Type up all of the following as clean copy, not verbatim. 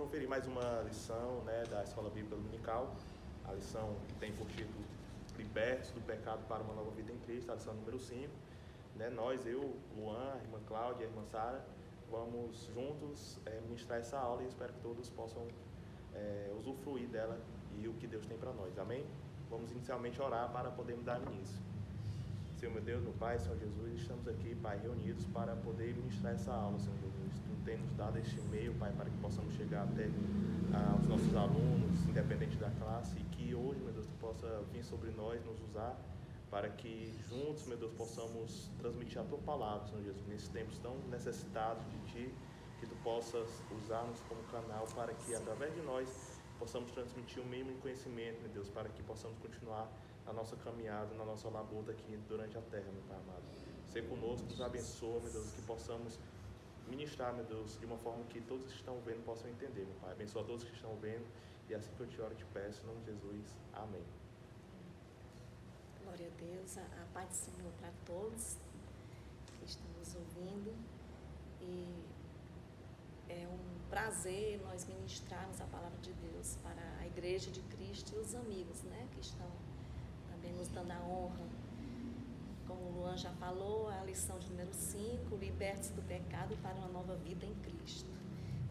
conferir mais uma lição, né, da Escola Bíblica Dominical, a lição que tem por título Libertos do Pecado para uma Nova Vida em Cristo, a lição número 5. Né, nós, eu, Luan, a irmã Cláudia, a irmã Sara, vamos juntos ministrar essa aula e espero que todos possam usufruir dela e o que Deus tem para nós. Amém? Vamos inicialmente orar para podermos dar início. Senhor meu Deus, meu Pai, Senhor Jesus, estamos aqui, Pai, reunidos para poder ministrar essa aula, Senhor Jesus. Tu tem nos dado este meio, Pai, para que possamos chegar até os nossos alunos, independente da classe, e que hoje, meu Deus, Tu possa vir sobre nós, nos usar, para que juntos, meu Deus, possamos transmitir a Tua palavra, Senhor Jesus, nesses tempos tão necessitados de Ti, que Tu possas usar-nos como canal para que, através de nós, possamos transmitir o mínimo de conhecimento, meu Deus, para que possamos continuar a nossa caminhada, na nossa labuta aqui durante a terra, meu Pai amado. Ser conosco, nos abençoa, meu Deus, que possamos ministrar, meu Deus, de uma forma que todos que estão vendo possam entender, meu Pai. Abençoa todos que estão vendo, e assim que eu te oro e te peço, em nome de Jesus. Amém. Glória a Deus, a paz do Senhor para todos que estão nos ouvindo. E é um prazer nós ministrarmos a palavra de Deus para a Igreja de Cristo e os amigos, né, que estão também nos dando a honra. Como o Luan já falou, a lição de número 5, Libertos do Pecado para uma Nova Vida em Cristo.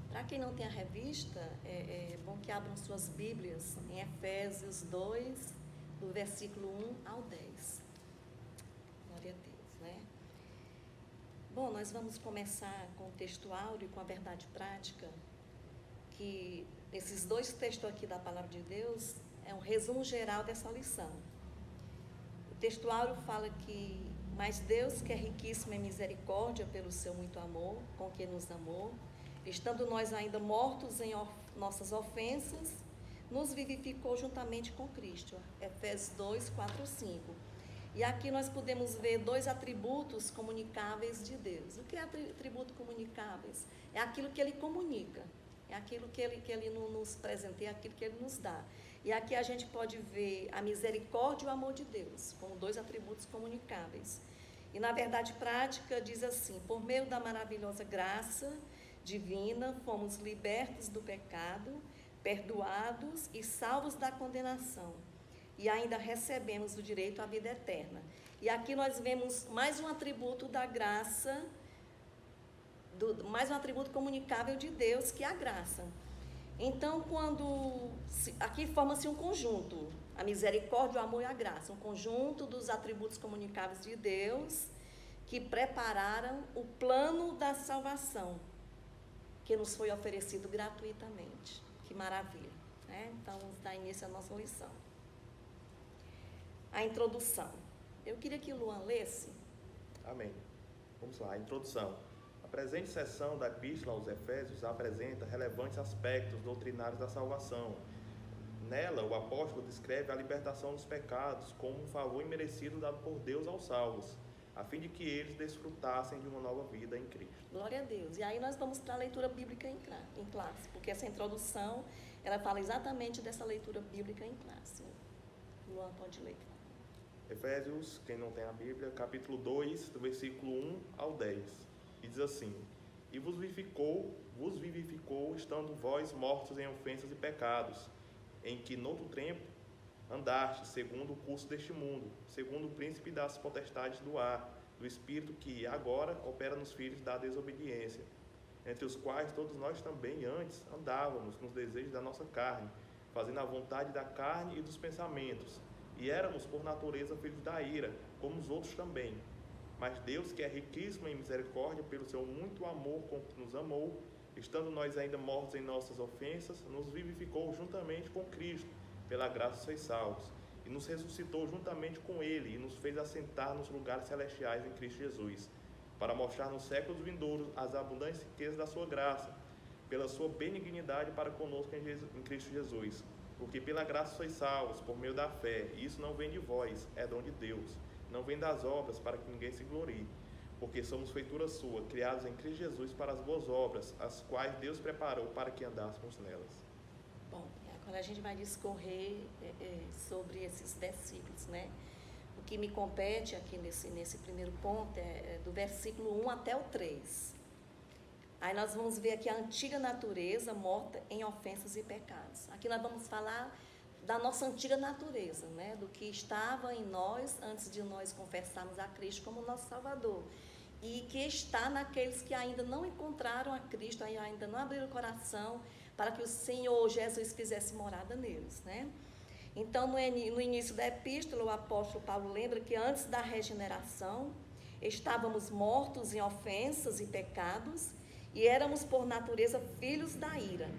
Para quem não tem a revista, é bom que abram suas Bíblias em Efésios 2, do versículo 1 ao 10. Glória a Deus, né? Bom, nós vamos começar com o texto áureo, com a verdade prática, que esses dois textos aqui da Palavra de Deus é um resumo geral dessa lição. O texto áureo fala que, mas Deus, que é riquíssimo em misericórdia pelo seu muito amor, com que nos amou, estando nós ainda mortos em nossas ofensas, nos vivificou juntamente com Cristo. Efésios 2, 4, 5. E aqui nós podemos ver dois atributos comunicáveis de Deus. O que é atributo comunicáveis? É aquilo que Ele comunica, é aquilo que Ele nos presenteia, é aquilo que Ele nos dá. E aqui a gente pode ver a misericórdia e o amor de Deus, como dois atributos comunicáveis. E na verdade prática diz assim: por meio da maravilhosa graça divina, fomos libertos do pecado, perdoados e salvos da condenação. E ainda recebemos o direito à vida eterna. E aqui nós vemos mais um atributo da graça, mais um atributo comunicável de Deus, que é a graça. Então, aqui forma-se um conjunto, a misericórdia, o amor e a graça, um conjunto dos atributos comunicáveis de Deus que prepararam o plano da salvação, que nos foi oferecido gratuitamente. Que maravilha, né? Então, vamos dar início à nossa lição. A introdução. Eu queria que o Luan lesse. Amém. Vamos lá, a introdução. A presente seção da Epístola aos Efésios apresenta relevantes aspectos doutrinários da salvação. Nela, o apóstolo descreve a libertação dos pecados como um favor imerecido dado por Deus aos salvos, a fim de que eles desfrutassem de uma nova vida em Cristo. Glória a Deus. E aí nós vamos para a leitura bíblica em classe, porque essa introdução, ela fala exatamente dessa leitura bíblica em classe. Luan, pode ler. Efésios, quem não tem a Bíblia, capítulo 2, do versículo 1 ao 10. E diz assim: E vos vivificou, estando vós mortos em ofensas e pecados, em que noutro tempo andaste segundo o curso deste mundo, segundo o príncipe das potestades do ar, do espírito que agora opera nos filhos da desobediência, entre os quais todos nós também antes andávamos nos desejos da nossa carne, fazendo a vontade da carne e dos pensamentos, e éramos por natureza filhos da ira, como os outros também. Mas Deus, que é riquíssimo em misericórdia pelo seu muito amor com que nos amou, estando nós ainda mortos em nossas ofensas, nos vivificou juntamente com Cristo. Pela graça sois salvos, e nos ressuscitou juntamente com Ele, e nos fez assentar nos lugares celestiais em Cristo Jesus, para mostrar nos séculos vindouros as abundantes riquezas da sua graça, pela sua benignidade para conosco em Cristo Jesus. Porque pela graça sois salvos, por meio da fé, e isso não vem de vós, é dom de Deus, não vem das obras, para que ninguém se glorie, porque somos feitura sua, criados em Cristo Jesus para as boas obras, as quais Deus preparou para que andássemos nelas. Bom, agora a gente vai discorrer sobre esses versículos, né? O que me compete aqui nesse primeiro ponto é do versículo 1 até o 3. Aí nós vamos ver aqui a antiga natureza morta em ofensas e pecados. Aqui nós vamos falar da nossa antiga natureza, né? Do que estava em nós antes de nós confessarmos a Cristo como nosso Salvador. E que está naqueles que ainda não encontraram a Cristo, ainda não abriram o coração para que o Senhor Jesus fizesse morada neles, né? Então, no início da epístola, o apóstolo Paulo lembra que antes da regeneração, estávamos mortos em ofensas e pecados e éramos, por natureza, filhos da ira.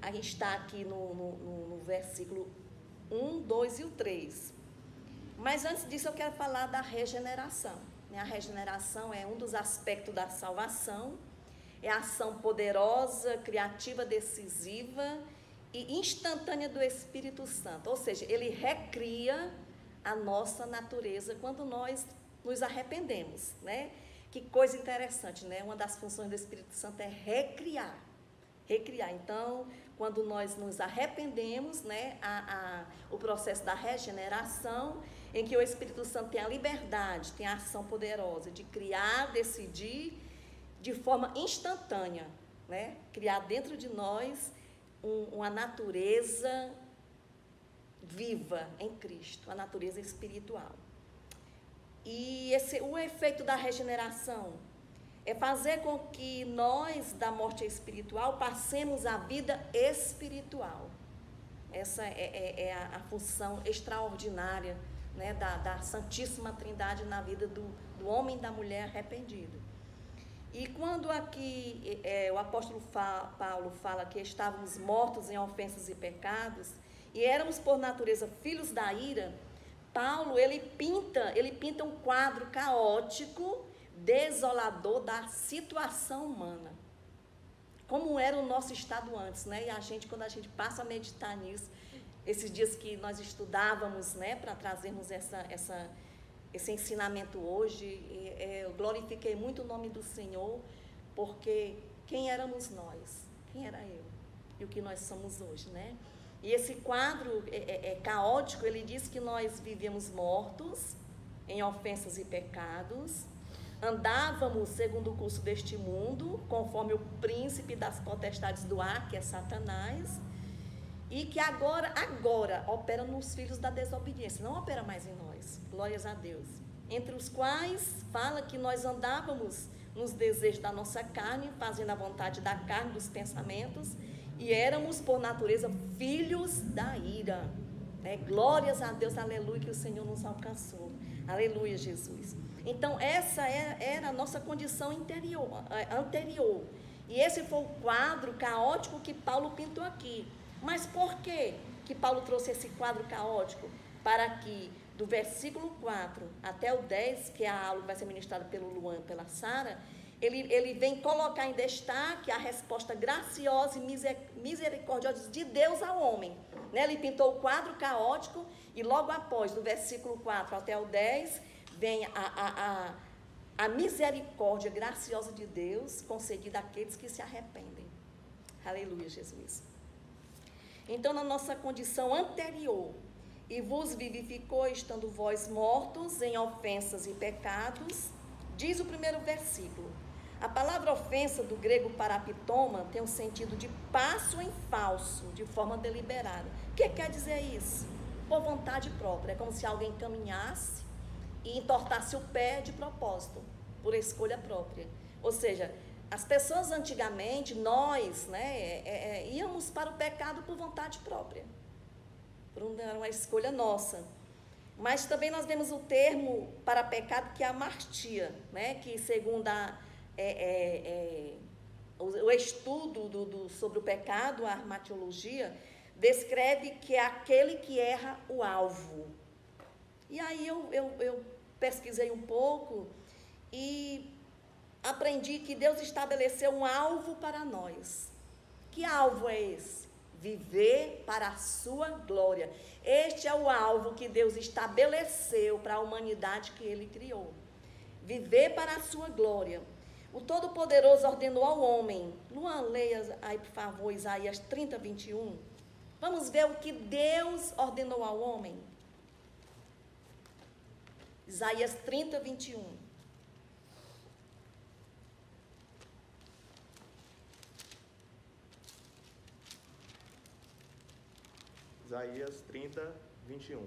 A gente está aqui no versículo 1, 2 e o 3. Mas antes disso, eu quero falar da regeneração. A regeneração é um dos aspectos da salvação, é a ação poderosa, criativa, decisiva e instantânea do Espírito Santo. Ou seja, ele recria a nossa natureza quando nós nos arrependemos, né? Que coisa interessante, né? Uma das funções do Espírito Santo é recriar. Então, quando nós nos arrependemos, né, o processo da regeneração, em que o Espírito Santo tem a liberdade, tem a ação poderosa de criar, decidir de forma instantânea, né? Criar dentro de nós uma natureza viva em Cristo, a natureza espiritual. E o efeito da regeneração é fazer com que nós, da morte espiritual, passemos a vida espiritual. Essa é a função extraordinária, né, da Santíssima Trindade na vida do homem e da mulher arrependido. E quando aqui o apóstolo Paulo fala que estávamos mortos em ofensas e pecados, e éramos por natureza filhos da ira, Paulo ele pinta um quadro caótico, desolador da situação humana. Como era o nosso estado antes, né? E quando a gente passa a meditar nisso, esses dias que nós estudávamos, né, para trazermos esse ensinamento hoje, eu glorifiquei muito o nome do Senhor, porque quem éramos nós? Quem era eu? E o que nós somos hoje, né? E esse quadro caótico, ele diz que nós vivíamos mortos em ofensas e pecados, andávamos segundo o curso deste mundo, conforme o príncipe das potestades do ar, que é Satanás, e que agora opera nos filhos da desobediência, não opera mais em nós, glórias a Deus. Entre os quais fala que nós andávamos nos desejos da nossa carne, fazendo a vontade da carne, dos pensamentos, e éramos, por natureza, filhos da ira. Glórias a Deus, aleluia, que o Senhor nos alcançou. Aleluia, Jesus. Então, essa era a nossa condição anterior. E esse foi o quadro caótico que Paulo pintou aqui. Mas por que Paulo trouxe esse quadro caótico? Para que, do versículo 4 até o 10, que é a aula que vai ser ministrada pelo Luan e pela Sara, ele vem colocar em destaque a resposta graciosa e misericordiosa de Deus ao homem. Né? Ele pintou o quadro caótico e logo após, do versículo 4 até o 10, vem a misericórdia graciosa de Deus concedida àqueles que se arrependem. Aleluia, Jesus. Então, na nossa condição anterior, e vos vivificou, estando vós mortos em ofensas e pecados, diz o primeiro versículo. A palavra ofensa, do grego parapitoma, tem o sentido de passo em falso, de forma deliberada. O que quer dizer isso? Por vontade própria. É como se alguém caminhasse e entortasse o pé de propósito, por escolha própria. Ou seja, as pessoas antigamente, nós, né, íamos para o pecado por vontade própria, por uma escolha nossa. Mas também nós vemos o termo para pecado, que é a amartia, né, que segundo o estudo sobre o pecado, a armatiologia, descreve que é aquele que erra o alvo. E aí eu pesquisei um pouco e aprendi que Deus estabeleceu um alvo para nós. Que alvo é esse? Viver para a sua glória. Este é o alvo que Deus estabeleceu para a humanidade que Ele criou. Viver para a sua glória. O Todo-Poderoso ordenou ao homem. Luan, leia aí, por favor, Isaías 30, 21. Vamos ver o que Deus ordenou ao homem. Isaías 30, 21. Isaías 30, 21.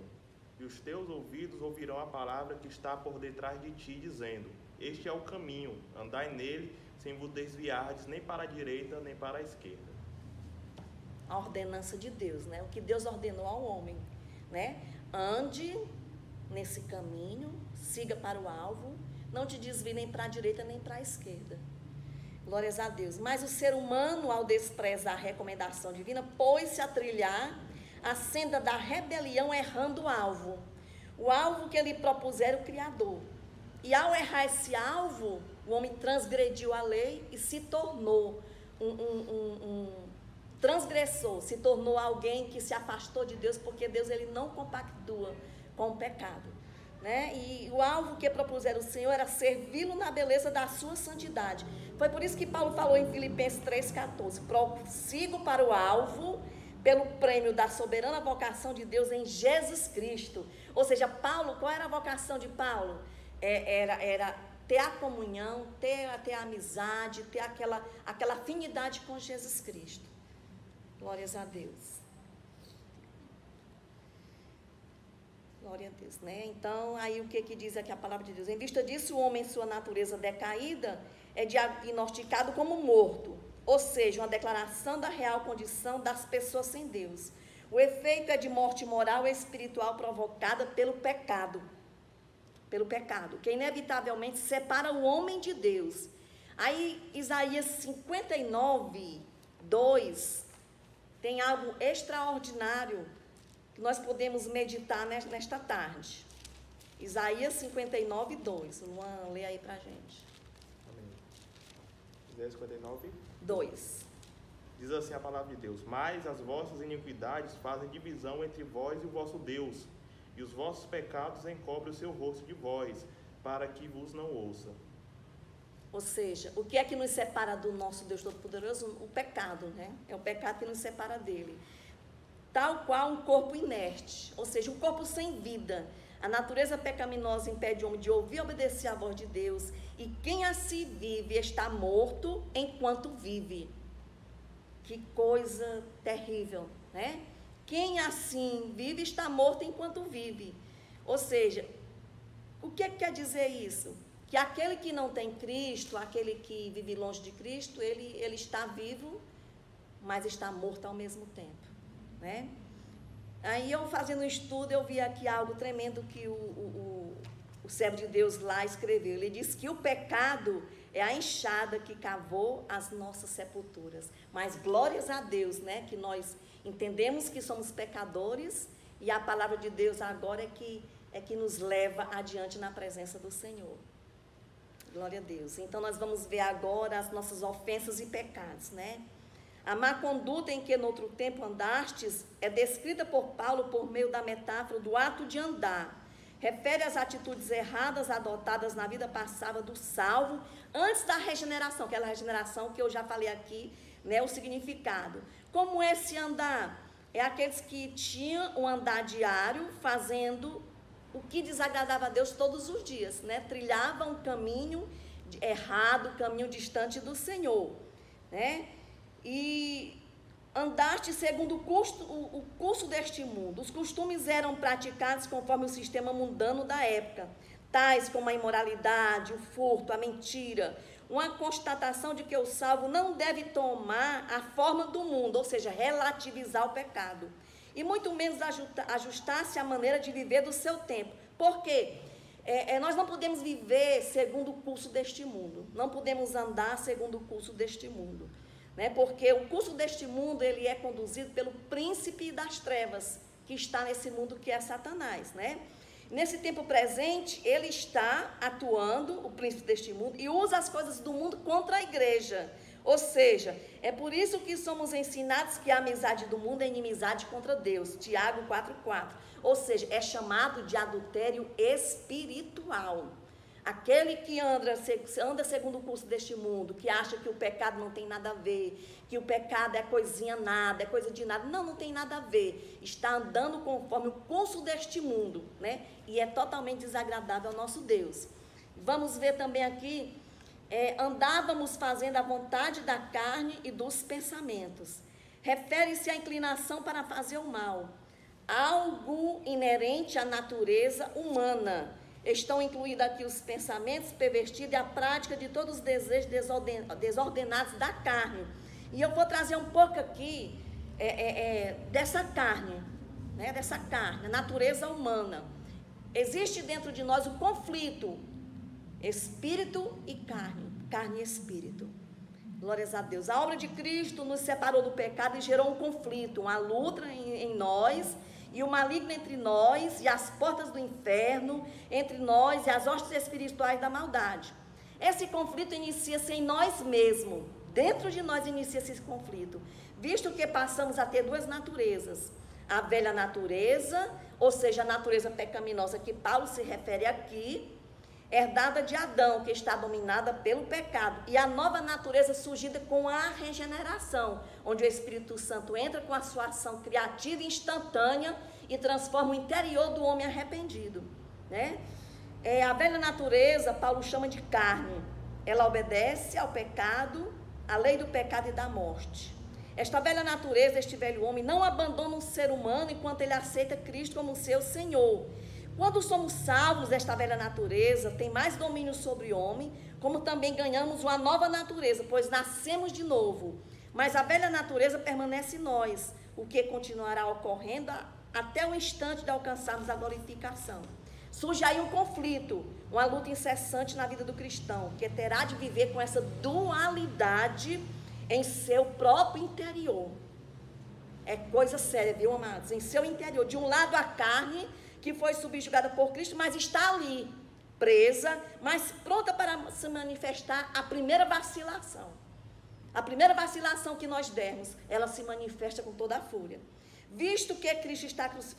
E os teus ouvidos ouvirão a palavra que está por detrás de ti, dizendo: este é o caminho, andai nele, sem vos desviardes nem para a direita, nem para a esquerda. A ordenança de Deus, né? O que Deus ordenou ao homem, né? Ande nesse caminho, siga para o alvo, não te desvie nem para a direita, nem para a esquerda. Glórias a Deus. Mas o ser humano, ao desprezar a recomendação divina, pôs-se a trilhar a senda da rebelião, errando o alvo. O alvo que ele propusera o Criador. E ao errar esse alvo, o homem transgrediu a lei e se tornou um transgressor, se tornou alguém que se afastou de Deus, porque Deus ele não compactua com o pecado. Né? E o alvo que propusera o Senhor era servi-lo na beleza da sua santidade. Foi por isso que Paulo falou em Filipenses 3,14: prossigo para o alvo, pelo prêmio da soberana vocação de Deus em Jesus Cristo. Ou seja, Paulo, qual era a vocação de Paulo? Era ter a comunhão, ter a amizade, ter aquela afinidade com Jesus Cristo. Glórias a Deus. Glória a Deus, né? Então, aí o que diz aqui a palavra de Deus? Em vista disso, o homem em sua natureza decaída é diagnosticado como morto, ou seja, uma declaração da real condição das pessoas sem Deus. O efeito é de morte moral e espiritual provocada pelo pecado, que inevitavelmente separa o homem de Deus. Aí, Isaías 59, 2, tem algo extraordinário que nós podemos meditar nesta tarde. Isaías 59, 2. Luan, lê aí pra gente. Amém. Isaías 59, 2. Diz assim a palavra de Deus: mas as vossas iniquidades fazem divisão entre vós e o vosso Deus, e os vossos pecados encobrem o seu rosto de vós, para que vos não ouça. Ou seja, o que é que nos separa do nosso Deus Todo-Poderoso? O pecado, né? É o pecado que nos separa dele. Tal qual um corpo inerte, ou seja, um corpo sem vida. A natureza pecaminosa impede o homem de ouvir e obedecer à voz de Deus, e quem assim vive está morto enquanto vive. Que coisa terrível, né? Quem assim vive está morto enquanto vive. Ou seja, o que quer dizer isso? Que aquele que não tem Cristo, aquele que vive longe de Cristo, ele está vivo, mas está morto ao mesmo tempo. Né? Aí eu fazendo um estudo, eu vi aqui algo tremendo que o servo de Deus lá escreveu. Ele disse que o pecado é a enxada que cavou as nossas sepulturas. Mas glórias a Deus, né? Que nós entendemos que somos pecadores e a palavra de Deus agora é que nos leva adiante na presença do Senhor. Glória a Deus. Então nós vamos ver agora as nossas ofensas e pecados, né? A má conduta em que no outro tempo andastes é descrita por Paulo por meio da metáfora do ato de andar. Refere às atitudes erradas adotadas na vida passada do salvo antes da regeneração, aquela regeneração que eu já falei aqui, né, o significado. Como esse andar? É aqueles que tinham um andar diário fazendo o que desagradava a Deus todos os dias, né? Trilhavam um caminho errado, caminho distante do Senhor, né? E andaste segundo o curso deste mundo. Os costumes eram praticados conforme o sistema mundano da época, tais como a imoralidade, o furto, a mentira. Uma constatação de que o salvo não deve tomar a forma do mundo, ou seja, relativizar o pecado. E muito menos ajustar-se à maneira de viver do seu tempo. Por quê? Nós não podemos viver segundo o curso deste mundo. Não podemos andar segundo o curso deste mundo. Né? Porque o curso deste mundo ele é conduzido pelo príncipe das trevas, que está nesse mundo, que é Satanás. Né? Nesse tempo presente, ele está atuando, o príncipe deste mundo, e usa as coisas do mundo contra a igreja. Ou seja, é por isso que somos ensinados que a amizade do mundo é inimizade contra Deus. Tiago 4,4. Ou seja, é chamado de adultério espiritual. Aquele que anda segundo o curso deste mundo, que acha que o pecado não tem nada a ver, que o pecado é coisinha nada, é coisa de nada. Não tem nada a ver. Está andando conforme o curso deste mundo, né? E é totalmente desagradável ao nosso Deus. Vamos ver também aqui, andávamos fazendo a vontade da carne e dos pensamentos. Refere-se à inclinação para fazer o mal. algo inerente à natureza humana. Estão incluídos aqui os pensamentos pervertidos e a prática de todos os desejos desordenados da carne. E eu vou trazer um pouco aqui dessa carne, né? Dessa carne, a natureza humana. Existe dentro de nós o conflito, espírito e carne, carne e espírito. Glórias a Deus. A obra de Cristo nos separou do pecado e gerou um conflito, uma luta em nós, e o maligno entre nós, e as portas do inferno entre nós e as hostes espirituais da maldade. Esse conflito inicia-se em nós mesmos. Dentro de nós inicia-se esse conflito, visto que passamos a ter duas naturezas. A velha natureza, ou seja, a natureza pecaminosa que Paulo se refere aqui, herdada de Adão, que está dominada pelo pecado, e a nova natureza surgida com a regeneração, onde o Espírito Santo entra com a sua ação criativa e instantânea e transforma o interior do homem arrependido, né? A velha natureza, Paulo chama de carne. Ela obedece ao pecado, à lei do pecado e da morte. Esta velha natureza, este velho homem, não abandona o ser humano enquanto ele aceita Cristo como seu Senhor. Quando somos salvos, esta velha natureza tem mais domínio sobre o homem, como também ganhamos uma nova natureza, pois nascemos de novo. Mas a velha natureza permanece em nós, o que continuará ocorrendo até o instante de alcançarmos a glorificação. Surge aí um conflito, uma luta incessante na vida do cristão, que terá de viver com essa dualidade em seu próprio interior. É coisa séria, viu, amados? Em seu interior. De um lado, a carne, que foi subjugada por Cristo, mas está ali, presa, mas pronta para se manifestar a primeira vacilação. A primeira vacilação que nós dermos, ela se manifesta com toda a fúria. Visto que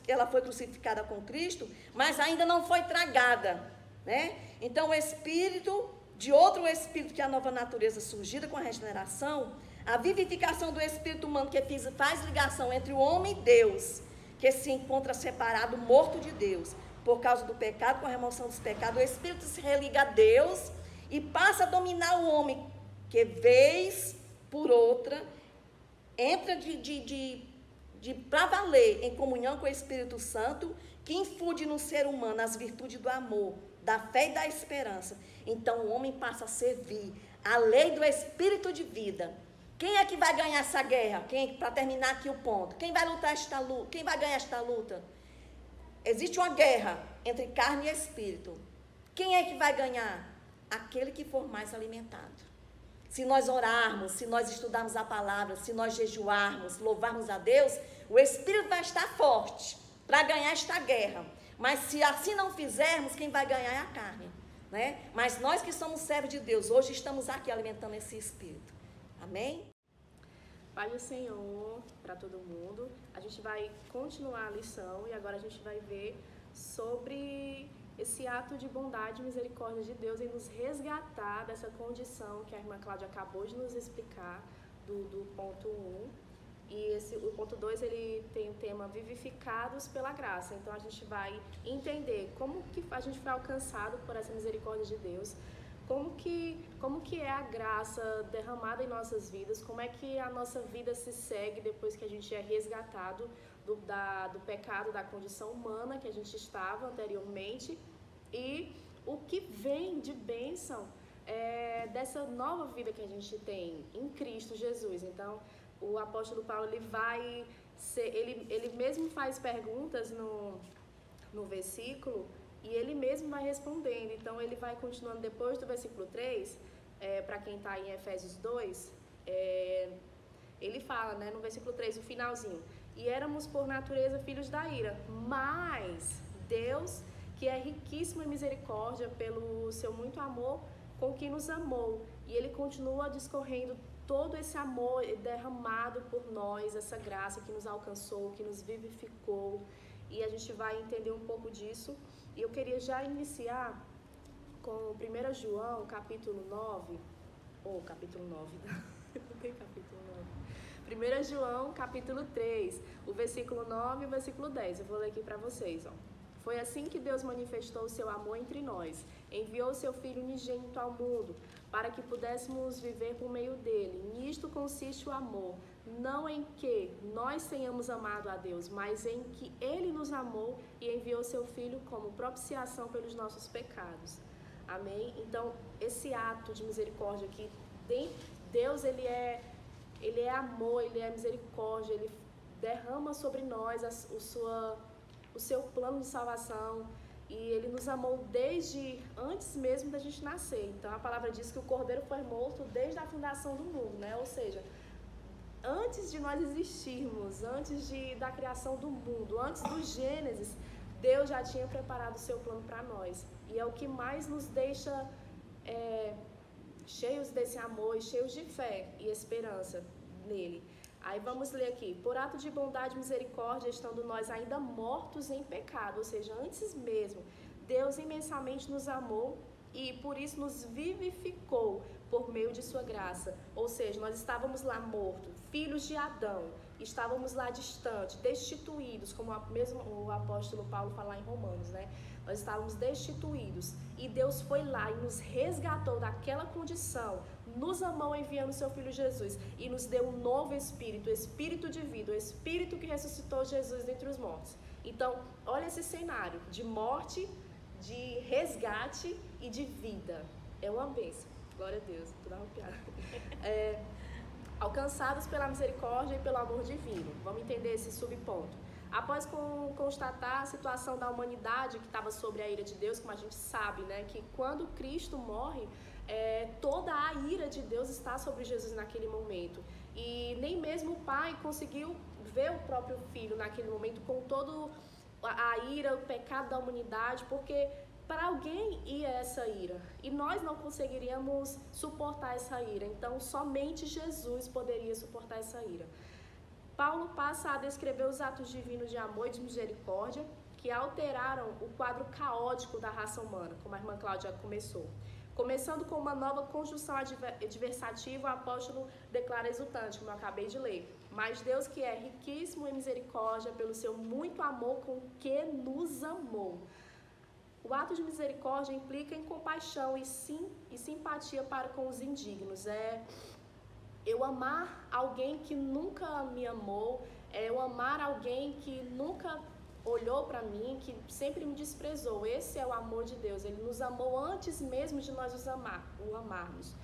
ela foi crucificada com Cristo, mas ainda não foi tragada, né? Então, o espírito, de outro espírito, que é a nova natureza surgida com a regeneração, a vivificação do espírito humano que faz ligação entre o homem e Deus, que se encontra separado, morto de Deus, por causa do pecado, com a remoção dos pecados, o espírito se religa a Deus e passa a dominar o homem, que vez por outra entra para valer em comunhão com o Espírito Santo, que infunde no ser humano as virtudes do amor, da fé e da esperança. Então o homem passa a servir a lei do Espírito de vida. Quem é que vai ganhar essa guerra? Para terminar aqui o ponto, quem vai lutar esta luta? Quem vai ganhar esta luta? Existe uma guerra entre carne e espírito. Quem é que vai ganhar? Aquele que for mais alimentado. Se nós orarmos, se nós estudarmos a palavra, se nós jejuarmos, louvarmos a Deus, o espírito vai estar forte para ganhar esta guerra. Mas se assim não fizermos, quem vai ganhar é a carne, né? Mas nós que somos servos de Deus, hoje estamos aqui alimentando esse espírito. Amém? Paz do Senhor para todo mundo. A gente vai continuar a lição e agora a gente vai ver sobre esse ato de bondade e misericórdia de Deus em nos resgatar dessa condição que a irmã Cláudia acabou de nos explicar, do ponto 1. E o ponto 2, ele tem o tema vivificados pela graça. Então a gente vai entender como que a gente foi alcançado por essa misericórdia de Deus, como que é a graça derramada em nossas vidas, como é que a nossa vida se segue depois que a gente é resgatado do pecado, da condição humana que a gente estava anteriormente, e o que vem de bênção dessa nova vida que a gente tem em Cristo Jesus. Então, o apóstolo Paulo, ele mesmo faz perguntas no versículo, e ele mesmo vai respondendo. Então, ele vai continuando depois do versículo 3, para quem está em Efésios 2, ele fala, né, no versículo 3, o finalzinho: e éramos por natureza filhos da ira, mas Deus, que é riquíssimo em misericórdia, pelo seu muito amor com que nos amou. E ele continua discorrendo todo esse amor derramado por nós, essa graça que nos alcançou, que nos vivificou. E a gente vai entender um pouco disso. E eu queria já iniciar com 1 João, capítulo 9, capítulo 9, não tem capítulo 9. 1 João, capítulo 3, o versículo 9 e o versículo 10. Eu vou ler aqui para vocês, ó. Foi assim que Deus manifestou o seu amor entre nós. Enviou seu Filho unigênito ao mundo, para que pudéssemos viver por meio dele. Nisto consiste o amor, não em que nós tenhamos amado a Deus, mas em que ele nos amou e enviou seu Filho como propiciação pelos nossos pecados. Amém? Então, esse ato de misericórdia aqui, Deus, ele é amor, ele é misericórdia, ele derrama sobre nós o seu plano de salvação, e ele nos amou desde antes mesmo da gente nascer. Então a palavra diz que o Cordeiro foi morto desde a fundação do mundo, né? Ou seja, antes de nós existirmos, antes da criação do mundo, antes do Gênesis, Deus já tinha preparado o seu plano para nós. E é o que mais nos deixa cheios desse amor e cheios de fé e esperança nele. Aí vamos ler aqui: por ato de bondade e misericórdia, estando nós ainda mortos em pecado, ou seja, antes mesmo, Deus imensamente nos amou e por isso nos vivificou por meio de sua graça. Ou seja, nós estávamos lá mortos, filhos de Adão, estávamos lá distantes, destituídos, como mesmo o apóstolo Paulo fala em Romanos, né? Nós estávamos destituídos e Deus foi lá e nos resgatou daquela condição, nos amou enviando seu Filho Jesus e nos deu um novo Espírito, o Espírito de vida, o Espírito que ressuscitou Jesus dentre os mortos. Então, olha esse cenário de morte, de resgate e de vida. É uma bênção. Glória a Deus. Tudo arrupiado. Alcançados pela misericórdia e pelo amor divino. Vamos entender esse subponto. Após constatar a situação da humanidade que estava sobre a ira de Deus, como a gente sabe, né, que quando Cristo morre, toda a ira de Deus está sobre Jesus naquele momento. E nem mesmo o Pai conseguiu ver o próprio Filho naquele momento com toda a ira, o pecado da humanidade, porque para alguém ia essa ira. E nós não conseguiríamos suportar essa ira. Então, somente Jesus poderia suportar essa ira. Paulo passa a descrever os atos divinos de amor e de misericórdia que alteraram o quadro caótico da raça humana, como a irmã Cláudia começou. Começando com uma nova conjunção adversativa, o apóstolo declara exultante, como eu acabei de ler: mas Deus, que é riquíssimo em misericórdia, pelo seu muito amor com que nos amou. O ato de misericórdia implica em compaixão e simpatia para com os indignos. Eu amar alguém que nunca me amou, eu amar alguém que nunca olhou para mim, que sempre me desprezou. Esse é o amor de Deus. Ele nos amou antes mesmo de nós o amarmos.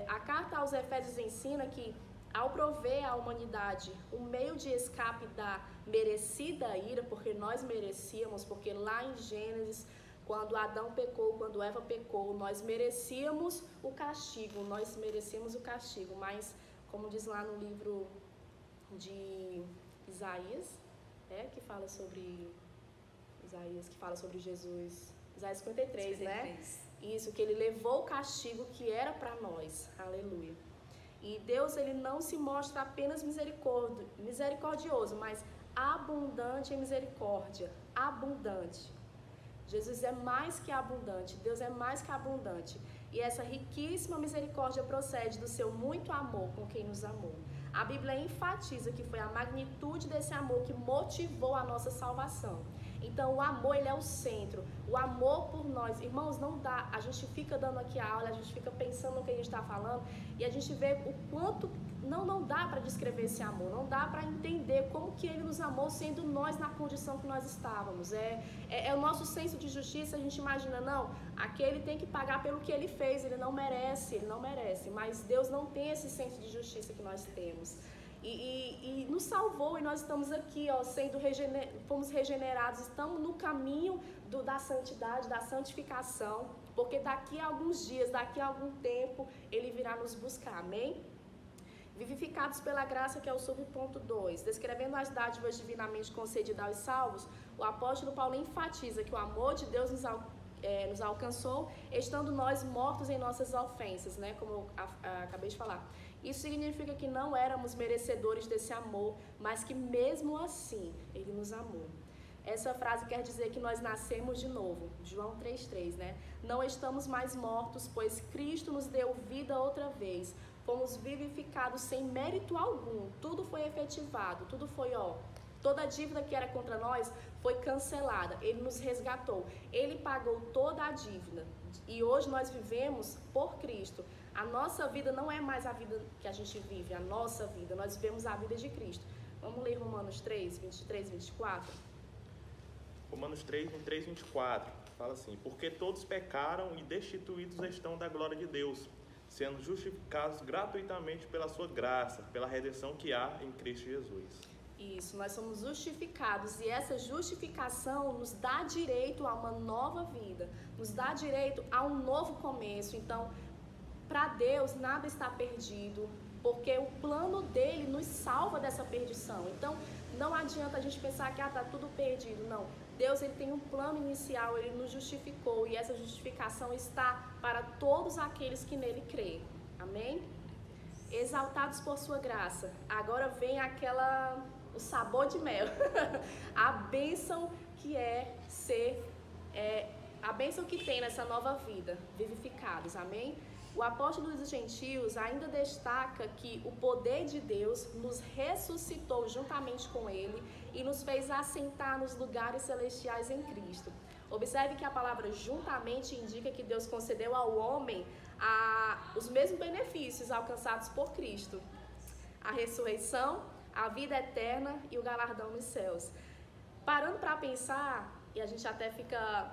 A carta aos Efésios ensina que, ao prover à humanidade um meio de escape da merecida ira, porque nós merecíamos, porque lá em Gênesis, quando Adão pecou, quando Eva pecou, nós merecíamos o castigo, mas, como diz lá no livro de Isaías, que fala sobre Jesus, Isaías 53, né? Isso, que ele levou o castigo que era para nós, aleluia. E Deus, ele não se mostra apenas misericordioso, mas abundante em misericórdia, abundante. Jesus é mais que abundante, Deus é mais que abundante. E essa riquíssima misericórdia procede do seu muito amor com quem nos amou. A Bíblia enfatiza que foi a magnitude desse amor que motivou a nossa salvação. Então o amor, ele é o centro. O amor por nós, irmãos, não dá. A gente fica dando aqui a aula, a gente fica pensando no que a gente está falando e a gente vê o quanto não dá para descrever esse amor, não dá para entender como que ele nos amou sendo nós na condição que nós estávamos. É o nosso senso de justiça. A gente imagina, não, aquele tem que pagar pelo que ele fez, ele não merece, mas Deus não tem esse senso de justiça que nós temos. E nos salvou, e nós estamos aqui, fomos regenerados, estamos no caminho da santidade, da santificação, porque daqui a alguns dias, daqui a algum tempo, ele virá nos buscar, amém? Vivificados pela graça, que é o subponto 2, descrevendo as dádivas divinamente concedidas aos salvos, o apóstolo Paulo enfatiza que o amor de Deus nos alcançou, estando nós mortos em nossas ofensas, né? Como eu acabei de falar. Isso significa que não éramos merecedores desse amor, mas que mesmo assim, ele nos amou. Essa frase quer dizer que nós nascemos de novo, João 3,3, né? Não estamos mais mortos, pois Cristo nos deu vida outra vez. Fomos vivificados sem mérito algum, tudo foi efetivado, tudo foi Toda a dívida que era contra nós foi cancelada. Ele nos resgatou. Ele pagou toda a dívida. E hoje nós vivemos por Cristo. A nossa vida não é mais a vida que a gente vive, a nossa vida. Nós vivemos a vida de Cristo. Vamos ler Romanos 3, 23 e 24? Romanos 3, 23 e 24. Fala assim: porque todos pecaram e destituídos estão da glória de Deus, sendo justificados gratuitamente pela sua graça, pela redenção que há em Cristo Jesus. Isso, nós somos justificados e essa justificação nos dá direito a uma nova vida, nos dá direito a um novo começo. Então, para Deus nada está perdido, porque o plano dele nos salva dessa perdição. Então, não adianta a gente pensar que está tudo perdido, não. Deus ele tem um plano inicial, ele nos justificou e essa justificação está para todos aqueles que nele creem. Amém? Exaltados por sua graça. Agora vem o sabor de mel, a bênção que a bênção que tem nessa nova vida, vivificados, amém? O apóstolo dos gentios ainda destaca que o poder de Deus nos ressuscitou juntamente com ele e nos fez assentar nos lugares celestiais em Cristo. Observe que a palavra juntamente indica que Deus concedeu ao homem os mesmos benefícios alcançados por Cristo. A ressurreição, a vida eterna e o galardão nos céus. Parando para pensar, e a gente até fica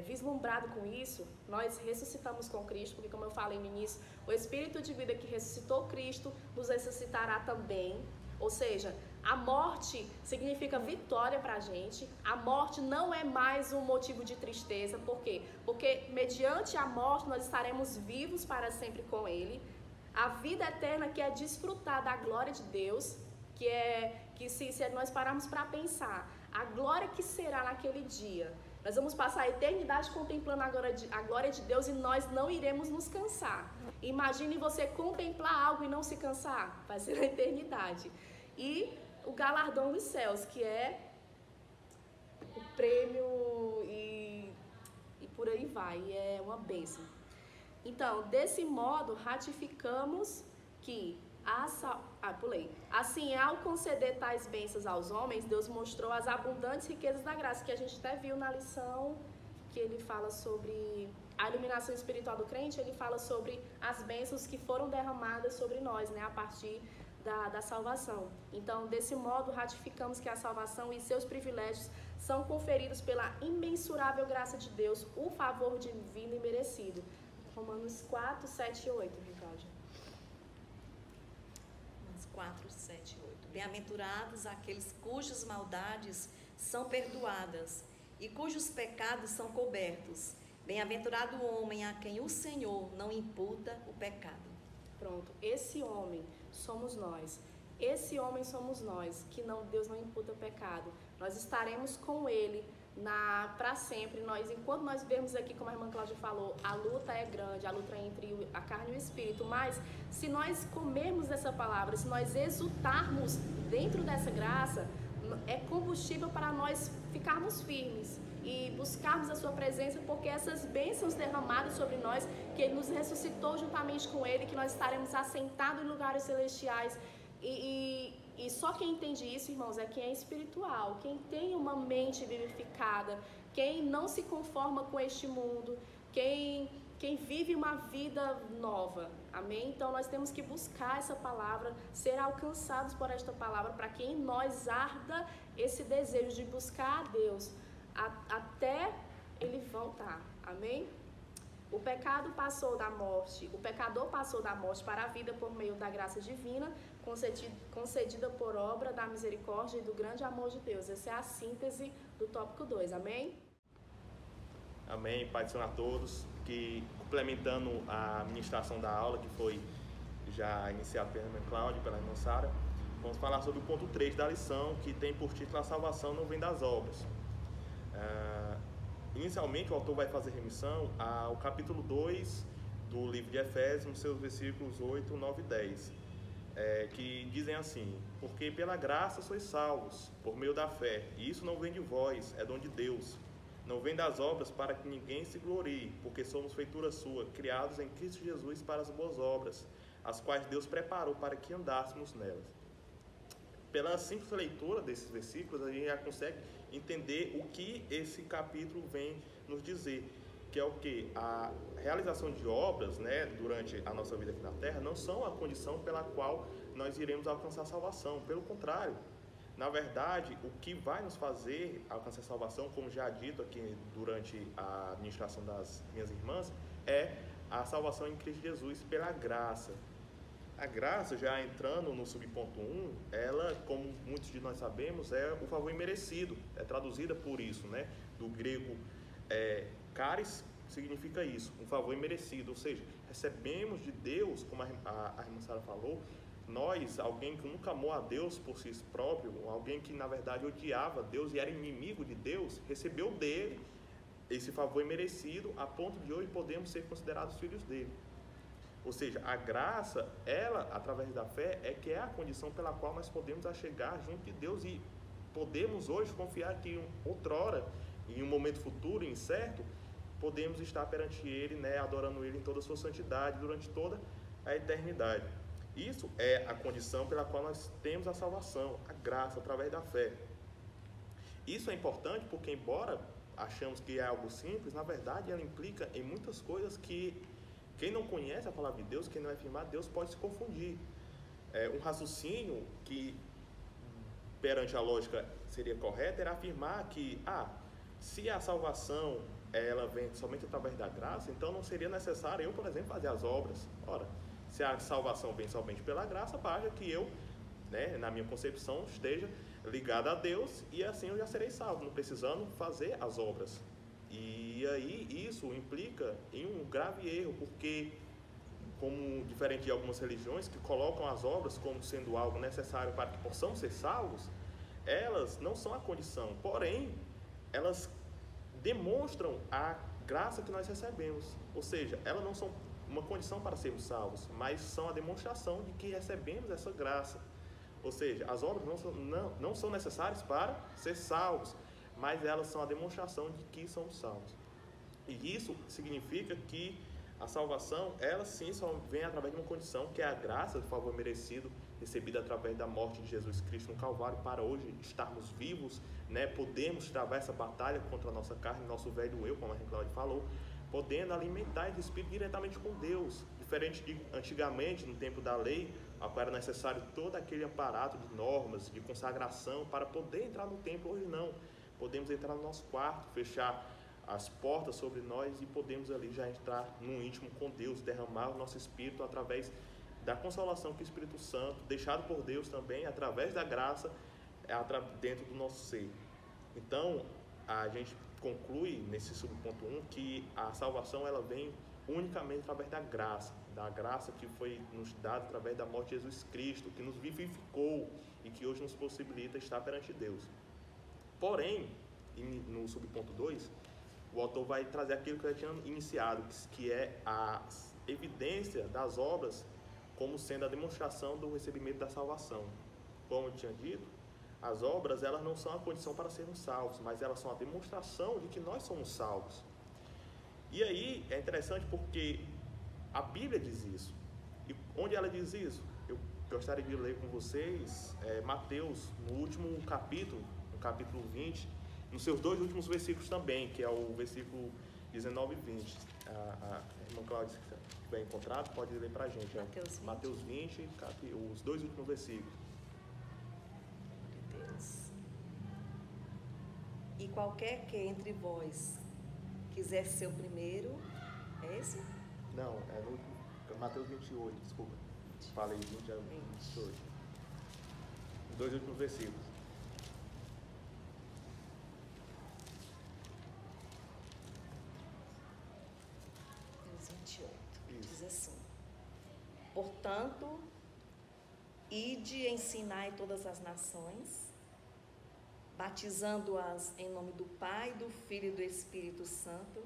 vislumbrado com isso, nós ressuscitamos com Cristo, porque como eu falei no início, o Espírito de vida que ressuscitou Cristo nos ressuscitará também. Ou seja, a morte significa vitória para a gente. A morte não é mais um motivo de tristeza. Por quê? Porque mediante a morte nós estaremos vivos para sempre com Ele. A vida eterna, que é desfrutar da glória de Deus, que se nós pararmos para pensar, a glória que será naquele dia, nós vamos passar a eternidade contemplando a glória de Deus e nós não iremos nos cansar. Imagine você contemplar algo e não se cansar, vai ser na eternidade. E o galardão dos céus, que é o prêmio e por aí vai, e é uma bênção. Então, desse modo, ratificamos que assim, ao conceder tais bênçãos aos homens, Deus mostrou as abundantes riquezas da graça, que a gente até viu na lição que ele fala sobre a iluminação espiritual do crente. Ele fala sobre as bênçãos que foram derramadas sobre nós, né, a partir da salvação. Então, desse modo, ratificamos que a salvação e seus privilégios são conferidos pela imensurável graça de Deus, o favor divino e merecido. Romanos 4, 7 e 8, Cláudia. 4, 7 e 8. Bem-aventurados aqueles cujas maldades são perdoadas e cujos pecados são cobertos. Bem-aventurado o homem a quem o Senhor não imputa o pecado. Pronto, esse homem somos nós. Esse homem somos nós, que Deus não imputa o pecado. Nós estaremos com ele para sempre. Enquanto nós vemos aqui, como a irmã Cláudia falou, a luta é grande, a luta é entre a carne e o espírito, mas se nós comermos dessa palavra, se nós exultarmos dentro dessa graça, é combustível para nós ficarmos firmes e buscarmos a sua presença, porque essas bênçãos derramadas sobre nós, que ele nos ressuscitou juntamente com ele, que nós estaremos assentados em lugares celestiais. E só quem entende isso, irmãos, é quem é espiritual, quem tem uma mente vivificada, quem não se conforma com este mundo, quem vive uma vida nova, amém? Então nós temos que buscar essa palavra, ser alcançados por esta palavra, para que em nós arda esse desejo de buscar a Deus, até Ele voltar, amém? O pecador passou da morte para a vida por meio da graça divina, concedida por obra da misericórdia e do grande amor de Deus. Essa é a síntese do tópico 2, amém? Amém, Pai do Senhor a todos, que complementando a ministração da aula, que foi já iniciada pela irmã Cláudia e pela irmã Sara, vamos falar sobre o ponto 3 da lição, que tem por título: a salvação não vem das obras. Inicialmente, o autor vai fazer remissão ao capítulo 2 do livro de Efésios, nos seus versículos 8, 9 e 10, que dizem assim: porque pela graça sois salvos, por meio da fé, e isso não vem de vós, é dom de Deus. Não vem das obras, para que ninguém se glorie, porque somos feitura sua, criados em Cristo Jesus para as boas obras, as quais Deus preparou para que andássemos nelas. pela simples leitura desses versículos, a gente já consegue entender o que esse capítulo vem nos dizer, que é o que? A realização de obras, né, durante a nossa vida aqui na Terra, não são a condição pela qual nós iremos alcançar a salvação. Pelo contrário, na verdade, o que vai nos fazer alcançar a salvação, como já dito aqui durante a ministração das minhas irmãs, é a salvação em Cristo Jesus pela graça. A graça, já entrando no subponto 1, ela, como muitos de nós sabemos, é o favor imerecido, é traduzida por isso, né? Do grego charis significa isso, um favor imerecido, ou seja, recebemos de Deus, como a irmã Sara falou, nós, alguém que nunca amou a Deus por si próprio, alguém que na verdade odiava Deus e era inimigo de Deus, recebeu dele esse favor imerecido, a ponto de hoje podemos ser considerados filhos dele. Ou seja, a graça, ela, através da fé, é que é a condição pela qual nós podemos chegar junto de Deus e podemos hoje confiar que outrora, em um momento futuro incerto, podemos estar perante Ele, né, adorando Ele em toda a sua santidade durante toda a eternidade. Isso é a condição pela qual nós temos a salvação, a graça, através da fé. Isso é importante porque, embora achamos que é algo simples, na verdade ela implica em muitas coisas que quem não conhece a palavra de Deus, quem não é firmado de Deus, pode se confundir. Um raciocínio que, perante a lógica, seria correto, era afirmar que, se a salvação ela vem somente através da graça, então não seria necessário eu, por exemplo, fazer as obras. Ora, se a salvação vem somente pela graça, basta que eu, né, na minha concepção, esteja ligado a Deus e assim eu já serei salvo, não precisando fazer as obras. E aí isso implica em um grave erro, porque, como diferente de algumas religiões que colocam as obras como sendo algo necessário para que possamos ser salvos, elas não são a condição, porém, elas demonstram a graça que nós recebemos. Ou seja, elas não são uma condição para sermos salvos, mas são a demonstração de que recebemos essa graça. Ou seja, as obras não são necessárias para ser salvos, mas elas são a demonstração de que somos salvos. E isso significa que a salvação, ela sim só vem através de uma condição, que é a graça do favor merecido, recebida através da morte de Jesus Cristo no Calvário, para hoje estarmos vivos, né? Podemos travar essa batalha contra a nossa carne, nosso velho eu, como a Cláudia falou, podendo alimentar esse espírito diretamente com Deus, diferente de antigamente, no tempo da lei, a qual era necessário todo aquele aparato de normas, de consagração, para poder entrar no templo. Hoje não, podemos entrar no nosso quarto, fechar as portas sobre nós e podemos ali já entrar num íntimo com Deus, derramar o nosso espírito através da consolação que o Espírito Santo, deixado por Deus também, através da graça, dentro do nosso ser. Então, a gente conclui nesse subponto 1 que a salvação ela vem unicamente através da graça que foi nos dada através da morte de Jesus Cristo, que nos vivificou e que hoje nos possibilita estar perante Deus. Porém, no subponto 2, o autor vai trazer aquilo que eu já tinha iniciado, que é a evidência das obras como sendo a demonstração do recebimento da salvação. Como eu tinha dito, as obras elas não são a condição para sermos salvos, mas elas são a demonstração de que nós somos salvos. E aí é interessante porque a Bíblia diz isso. E onde ela diz isso? Eu gostaria de ler com vocês Mateus, no último capítulo, no capítulo 20, nos seus dois últimos versículos também, que é o versículo 19 e 20. A irmã Cláudia, se tiver encontrado, pode ler para a gente. Mateus 20, os dois últimos versículos. E qualquer que entre vós quiser ser o primeiro, é esse? Não, é no Mateus 28, desculpa. Falei 20, é 28. Os dois últimos versículos. Mateus 28, diz assim: portanto, ide e ensinai todas as nações, batizando-as em nome do Pai, do Filho e do Espírito Santo,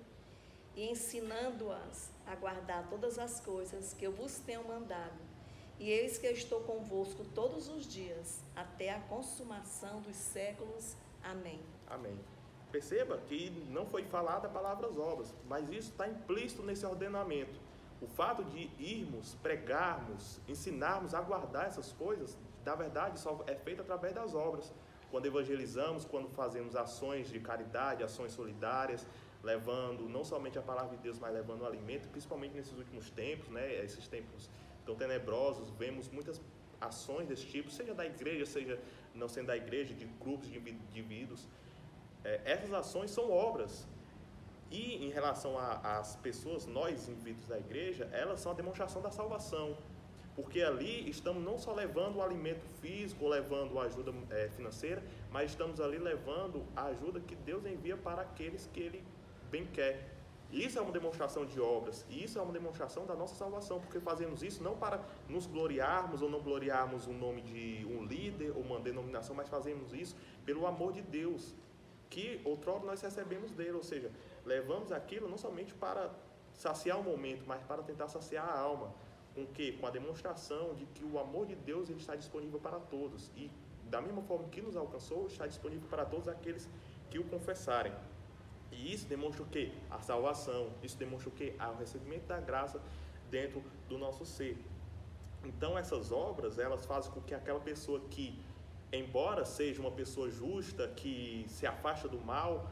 e ensinando-as a guardar todas as coisas que eu vos tenho mandado. E eis que eu estou convosco todos os dias, até a consumação dos séculos. Amém. Amém. Perceba que não foi falada a palavra obras, mas isso está implícito nesse ordenamento. O fato de irmos, pregarmos, ensinarmos a guardar essas coisas, na verdade, só é feito através das obras. Quando evangelizamos, quando fazemos ações de caridade, ações solidárias, levando não somente a palavra de Deus, mas levando o alimento, principalmente nesses últimos tempos, né, esses tempos tão tenebrosos, vemos muitas ações desse tipo, seja da igreja, seja não sendo da igreja, de grupos de indivíduos. Essas ações são obras. E em relação às pessoas, nós, indivíduos da igreja, elas são a demonstração da salvação. Porque ali estamos não só levando o alimento físico, ou levando a ajuda financeira, mas estamos ali levando a ajuda que Deus envia para aqueles que Ele bem quer. Isso é uma demonstração de obras, e isso é uma demonstração da nossa salvação, porque fazemos isso não para nos gloriarmos ou não gloriarmos o nome de um líder ou uma denominação, mas fazemos isso pelo amor de Deus, que outrora nós recebemos dele, ou seja, levamos aquilo não somente para saciar o momento, mas para tentar saciar a alma. Com quê? Com a demonstração de que o amor de Deus ele está disponível para todos, e da mesma forma que nos alcançou, está disponível para todos aqueles que o confessarem. E isso demonstra o quê? A salvação. Isso demonstra o quê? O recebimento da graça dentro do nosso ser. Então essas obras, elas fazem com que aquela pessoa que, embora seja uma pessoa justa, que se afasta do mal,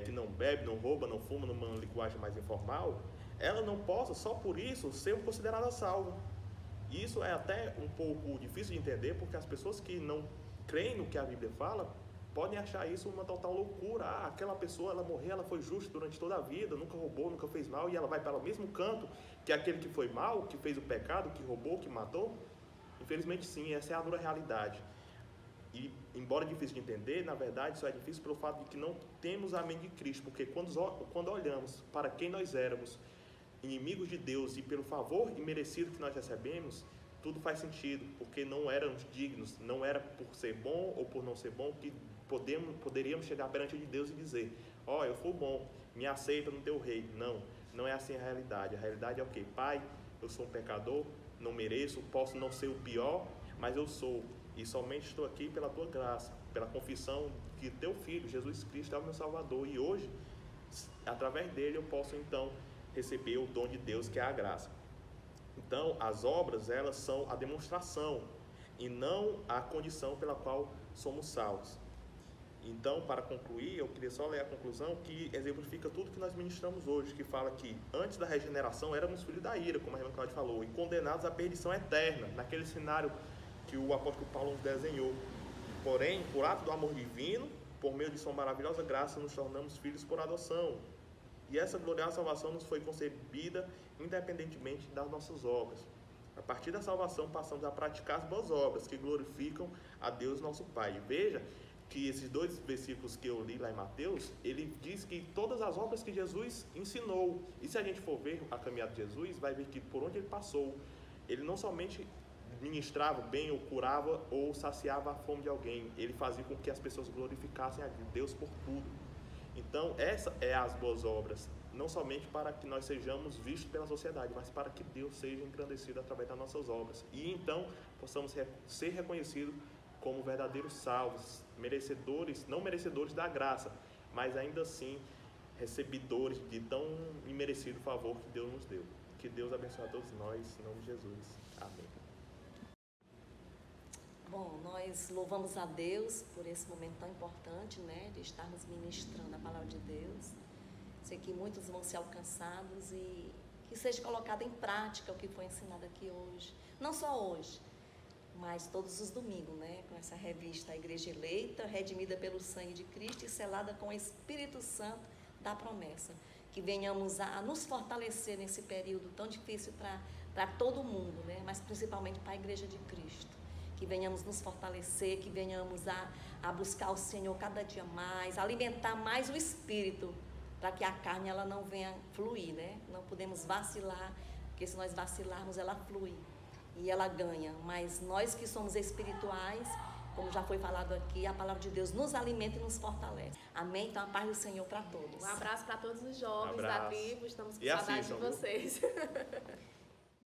que não bebe, não rouba, não fuma, numa linguagem mais informal, ela não possa, só por isso, ser considerada salva. E isso é até um pouco difícil de entender, porque as pessoas que não creem no que a Bíblia fala, podem achar isso uma total loucura. Aquela pessoa, ela morreu, ela foi justa durante toda a vida, nunca roubou, nunca fez mal, e ela vai para o mesmo canto que aquele que foi mal, que fez o pecado, que roubou, que matou? Infelizmente sim, essa é a dura realidade. E, embora difícil de entender, na verdade, isso é difícil pelo fato de que não temos a mente de Cristo, porque quando olhamos para quem nós éramos, inimigos de Deus, e pelo favor imerecido que nós recebemos, tudo faz sentido, porque não éramos dignos, não era por ser bom ou por não ser bom que poderíamos chegar perante de Deus e dizer: eu fui bom, me aceita no teu reino. Não é assim a realidade. A realidade é o quê? Pai, eu sou um pecador, não mereço, posso não ser o pior, mas eu sou, e somente estou aqui pela tua graça, pela confissão que teu Filho, Jesus Cristo, é o meu Salvador, e hoje, através dele, eu posso então receber o dom de Deus, que é a graça. Então, as obras, elas são a demonstração e não a condição pela qual somos salvos. Então, para concluir, eu queria só ler a conclusão que exemplifica tudo que nós ministramos hoje, que fala que antes da regeneração éramos filhos da ira, como a irmã Cláudia falou, e condenados à perdição eterna, naquele cenário que o apóstolo Paulo nos desenhou. Porém, por ato do amor divino, por meio de sua maravilhosa graça, nos tornamos filhos por adoção. E essa gloriosa salvação nos foi concebida independentemente das nossas obras. A partir da salvação, passamos a praticar as boas obras que glorificam a Deus nosso Pai. E veja que esses dois versículos que eu li lá em Mateus, ele diz que todas as obras que Jesus ensinou, e se a gente for ver a caminhada de Jesus, vai ver que por onde ele passou, ele não somente ministrava bem ou curava ou saciava a fome de alguém, ele fazia com que as pessoas glorificassem a Deus por tudo. Então, essa é as boas obras, não somente para que nós sejamos vistos pela sociedade, mas para que Deus seja engrandecido através das nossas obras. E então, possamos ser reconhecidos como verdadeiros salvos, merecedores, não merecedores da graça, mas ainda assim, recebedores de tão imerecido favor que Deus nos deu. Que Deus abençoe a todos nós, em nome de Jesus. Amém. Bom, nós louvamos a Deus por esse momento tão importante, né, de estarmos ministrando a palavra de Deus. Sei que muitos vão ser alcançados e que seja colocado em prática o que foi ensinado aqui hoje. Não só hoje, mas todos os domingos, né, com essa revista A Igreja Eleita, redimida pelo sangue de Cristo e selada com o Espírito Santo da promessa. Que venhamos a nos fortalecer nesse período tão difícil para todo mundo, né, mas principalmente para a Igreja de Cristo. Que venhamos nos fortalecer, que venhamos a buscar o Senhor cada dia mais, alimentar mais o Espírito, para que a carne ela não venha fluir, né? Não podemos vacilar, porque se nós vacilarmos, ela flui e ela ganha. Mas nós que somos espirituais, como já foi falado aqui, a palavra de Deus nos alimenta e nos fortalece. Amém? Então, a paz do Senhor para todos. Um abraço para todos os jovens da tribo, estamos com saudade de vocês.